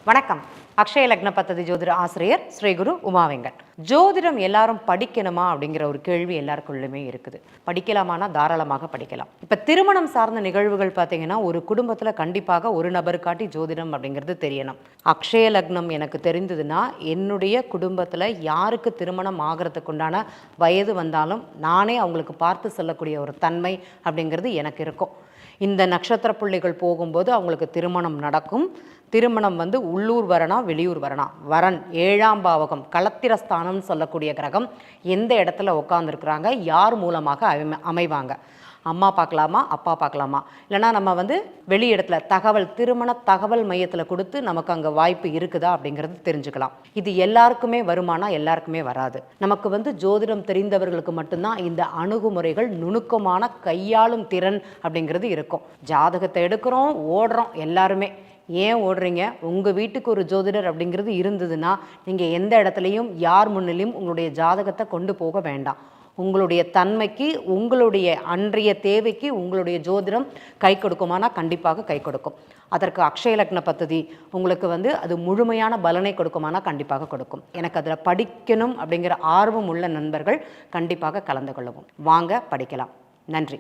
வணக்கம். அக்ஷய லக்ன பத்ததி ஜோதிட ஆசிரியர் ஸ்ரீ குரு உமாவெங்கட். ஜோதிடம் எல்லாரும் படிக்கணுமா அப்படிங்கிற ஒரு கேள்வி எல்லாருக்குள்ளுமே இருக்குது. படிக்கலாமானா தாராளமாக படிக்கலாம். இப்போ திருமணம் சார்ந்த நிகழ்வுகள் பார்த்தீங்கன்னா ஒரு குடும்பத்தில் கண்டிப்பாக ஒரு நபருக்காட்டி ஜோதிடம் அப்படிங்கிறது தெரியணும். அக்ஷய லக்னம் எனக்கு தெரிந்ததுன்னா என்னுடைய குடும்பத்தில் யாருக்கு திருமணம் ஆகிறதுக்கு உண்டான வயது வந்தாலும் நானே அவங்களுக்கு பார்த்து சொல்லக்கூடிய ஒரு தன்மை அப்படிங்கிறது எனக்கு இருக்கும். இந்த நட்சத்திர புள்ளிகள் போகும்போது அவங்களுக்கு திருமணம் நடக்கும். திருமணம் உள்ளூர் வரனா வெளியூர் வரனா, வரன் 7ஆம் பாவகம் களத்திரஸ்தானம்னு சொல்லக்கூடிய கிரகம் எந்த இடத்துல உட்காந்துருக்குறாங்க, யார் மூலமாக அமைவாங்க, அம்மா பார்க்கலாமா அப்பா பார்க்கலாமா, இல்லைனா நம்ம வெளி இடத்துல தகவல் திருமண தகவல் மையத்தில் கொடுத்து நமக்கு அங்கே வாய்ப்பு இருக்குதா அப்படிங்கிறது தெரிஞ்சுக்கலாம். இது எல்லாருக்குமே வருமானா எல்லாருக்குமே வராது. நமக்கு ஜோதிடம் தெரிந்தவர்களுக்கு மட்டும்தான் இந்த அணுகுமுறைகள் நுணுக்கமான கையாளும் திறன் அப்படிங்கிறது இருக்கும். ஜாதகத்தை எடுக்கிறோம் ஓடுறோம் எல்லாருமே. ஏன் ஓடுறீங்க? உங்கள் வீட்டுக்கு ஒரு ஜோதிடர் அப்படிங்கிறது இருந்ததுன்னா நீங்கள் எந்த இடத்துலையும் யார் முன்னிலையும் உங்களுடைய ஜாதகத்தை கொண்டு போக வேண்டாம். உங்களுடைய தன்மைக்கு உங்களுடைய அன்றைய தேவைக்கு உங்களுடைய ஜோதிடம் கை கொடுக்குமானா கண்டிப்பாக கை கொடுக்கும். அதற்கு அக்ஷய லக்ன பத்ததி உங்களுக்கு அது முழுமையான பலனை கொடுக்குமானா கண்டிப்பாக கொடுக்கும். எனக்கு அதில் படிக்கணும் அப்படிங்கிற ஆர்வம் உள்ள நண்பர்கள் கண்டிப்பாக கலந்து கொள்ளவும். வாங்க படிக்கலாம். நன்றி.